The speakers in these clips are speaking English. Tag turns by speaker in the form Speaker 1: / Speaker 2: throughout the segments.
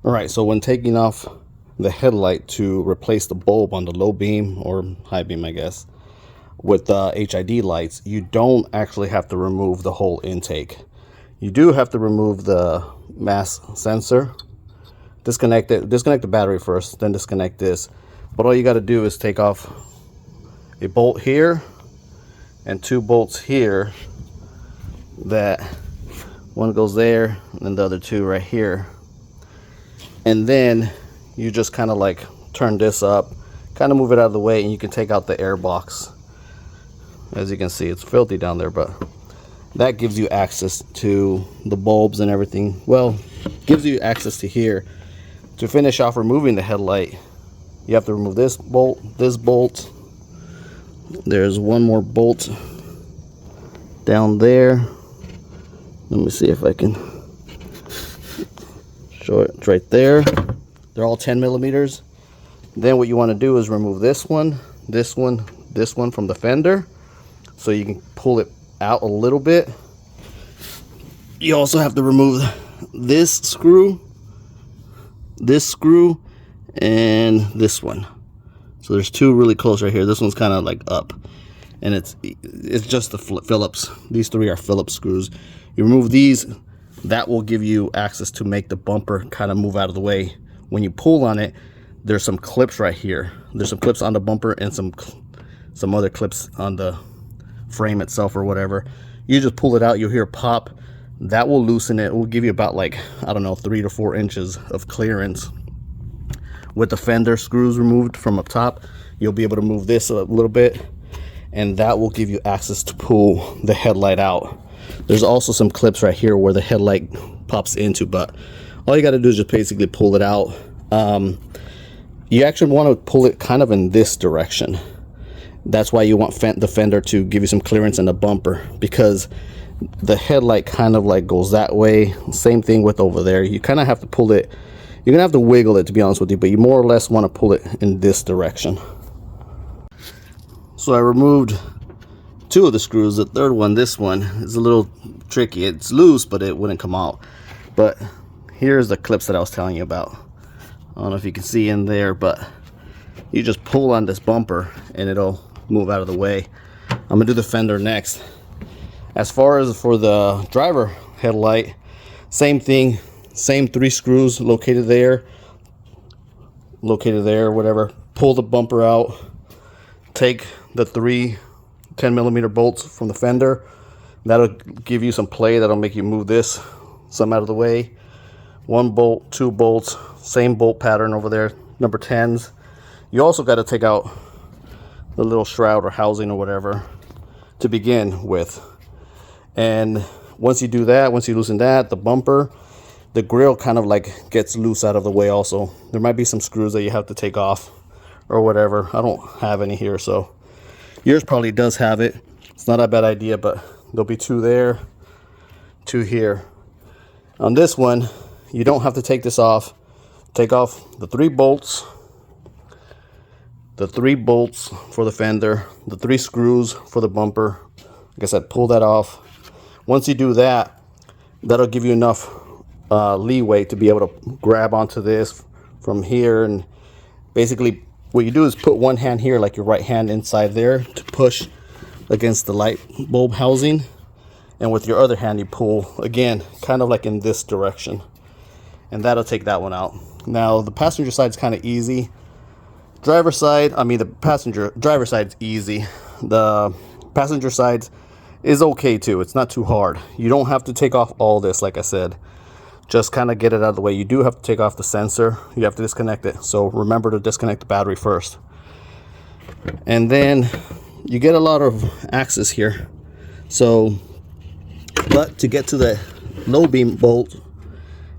Speaker 1: All right, so when taking off the headlight to replace the bulb on the low beam or high beam, I guess, with HID lights, you don't actually have to remove the whole intake. You do have to remove the mass sensor, disconnect it, disconnect the battery first, then disconnect this. But all you got to do is take off a bolt here and 2 bolts here. That one goes there and the other 2 right here. And then you just kind of like turn this up, kind of move it out of the way, and you can take out the air box. As you can see, it's filthy down there, but that gives you access to the bulbs and everything. Well, gives you access to here. To finish off removing the headlight, you have to remove this bolt, this bolt. There's one more bolt down there. Let me see if I can show it. It's right there. They're all 10 millimeters. Then what you want to do is remove this one, this one, this one from the fender, so you can pull it out a little bit. You also have to remove this screw, and this one. So there's 2 really close right here. This one's kind of like up, and it's just the Phillips. These 3 are Phillips screws. You remove these, that will give you access to make the bumper kind of move out of the way. When you pull on it, there's some clips right here. There's some clips on the bumper and some other clips on the frame itself or whatever. You just pull it out, you'll hear pop. That will loosen it. It will give you about, like, I don't know, 3 to 4 inches of clearance. With the fender screws removed from up top, you'll be able to move this a little bit, and that will give you access to pull the headlight out. There's also some clips right here where the headlight pops into, but all you got to do is just basically pull it out. You actually want to pull it kind of in this direction. That's why you want the fender to give you some clearance in the bumper, because the headlight kind of like goes that way. Same thing with over there. You kind of have to pull it. You're gonna have to wiggle it, to be honest with you, but you more or less want to pull it in this direction. So I removed 2 of the screws. The third one, this one, is a little tricky. It's loose, but it wouldn't come out. But here's the clips that I was telling you about. I don't know if you can see in there, but you just pull on this bumper and it'll move out of the way. I'm gonna do the fender next. As far as for the driver headlight, same thing. Same 3 screws located there, whatever. Pull the bumper out. Take the 3 10 millimeter bolts from the fender. That'll give you some play. That'll make you move this some out of the way. 1 bolt, 2 bolts, same bolt pattern over there, number 10s. You also got to take out the little shroud or housing or whatever to begin with. And once you do that, once you loosen that, the bumper, the grill kind of like gets loose out of the way also. There might be some screws that you have to take off or whatever. I don't have any here, so yours probably does have it. It's not a bad idea, but there'll be 2 there, 2 here. On this one, you don't have to take this off. Take off the 3 bolts, for the fender, the 3 screws for the bumper. Like I said, pull that off. Once you do that, that'll give you enough leeway to be able to grab onto this from here. And basically what you do is put one hand here, like your right hand inside there, to push against the light bulb housing, and with your other hand you pull again kind of like in this direction, and that'll take that one out. Now the passenger side is kind of easy. Driver side, the driver side's easy. The passenger side is okay too. It's not too hard. You don't have to take off all this, like I said. Just kind of get it out of the way. You do have to take off the sensor. You have to disconnect it. So remember to disconnect the battery first. And then you get a lot of access here. So, but to get to the low beam bolt,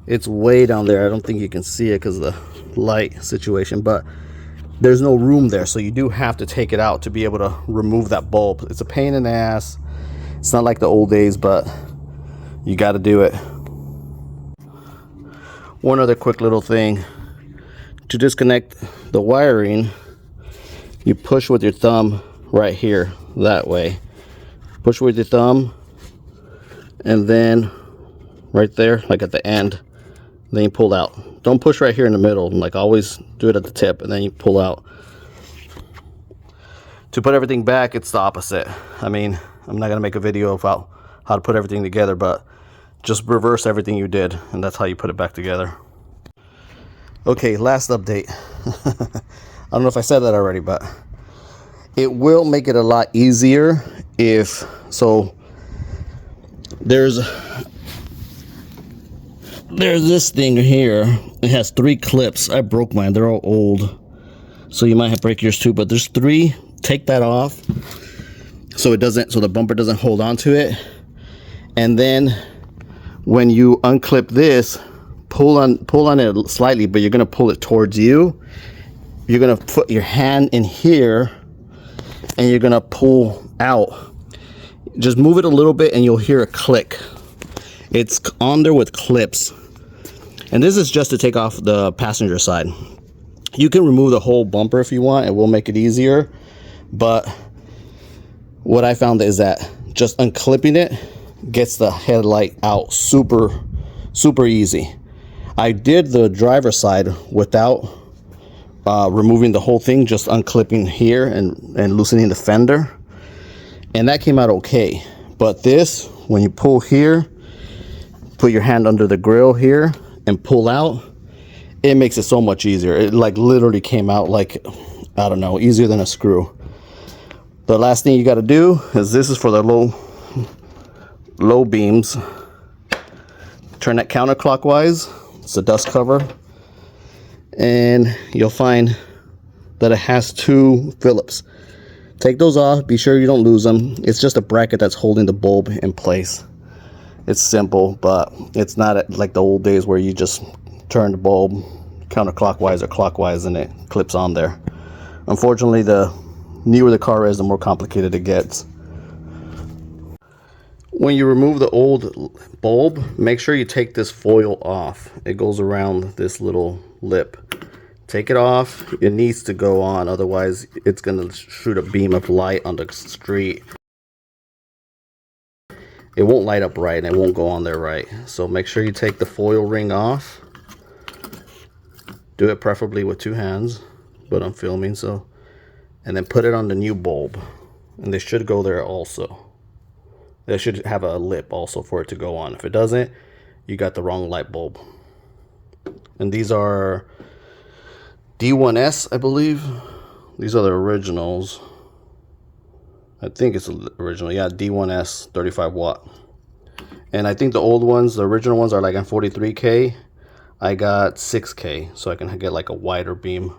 Speaker 1: it's way down there. I don't think you can see it because of the light situation, but there's no room there. So you do have to take it out to be able to remove that bulb. It's a pain in the ass. It's not like the old days, but you got to do it. One other quick little thing. To disconnect the wiring, you push with your thumb right here, that way. Push with your thumb, and then right there, like at the end, then you pull out. don't push right here in the middle. Like, always do it at the tip, and then you pull out. To put everything back, it's the opposite. I mean, I'm not gonna make a video about how to put everything together, but just reverse everything you did, and that's how you put it back together. Okay, last update. I don't know if I said that already, but it will make it a lot easier if, so there's this thing here. It has 3 clips. I broke mine. They're all old, so you might have to break yours too, but there's 3. Take that off so it doesn't, so the bumper doesn't hold on to it. And then when you unclip this, pull on it slightly, but you're gonna pull it towards you. You're gonna put your hand in here and you're gonna pull out. Just move it a little bit and you'll hear a click. It's on there with clips, and this is just to take off the passenger side. You can remove the whole bumper if you want. It will make it easier, but what I found is that just unclipping it gets the headlight out super easy. I did the driver's side without removing the whole thing, just unclipping here and loosening the fender, and that came out okay. But this, when you pull here, put your hand under the grill here and pull out, it makes it so much easier. It like literally came out like, I don't know, easier than a screw. The last thing you got to do is, this is for the low beams. Turn that counterclockwise. It's a dust cover, and you'll find that it has 2 Phillips. Take those off. Be sure you don't lose them. It's just a bracket that's holding the bulb in place. It's simple, but it's not like the old days where you just turn the bulb counterclockwise or clockwise and it clips on there. Unfortunately, the newer the car is, the more complicated it gets. When you remove the old bulb, make sure you take this foil off. It goes around this little lip. Take it off. It needs to go on, otherwise it's going to shoot a beam of light on the street. It won't light up right and it won't go on there right. So make sure you take the foil ring off. Do it preferably with 2 hands, but I'm filming, so. And then put it on the new bulb, and they should go there also. They should have a lip also for it to go on. If it doesn't, you got the wrong light bulb. And these are D1S, I believe. These are the originals. I think it's original. Yeah, D1S 35 watt. And I think the old ones, the original ones, are like on 43K. I got 6K, so I can get like a wider beam.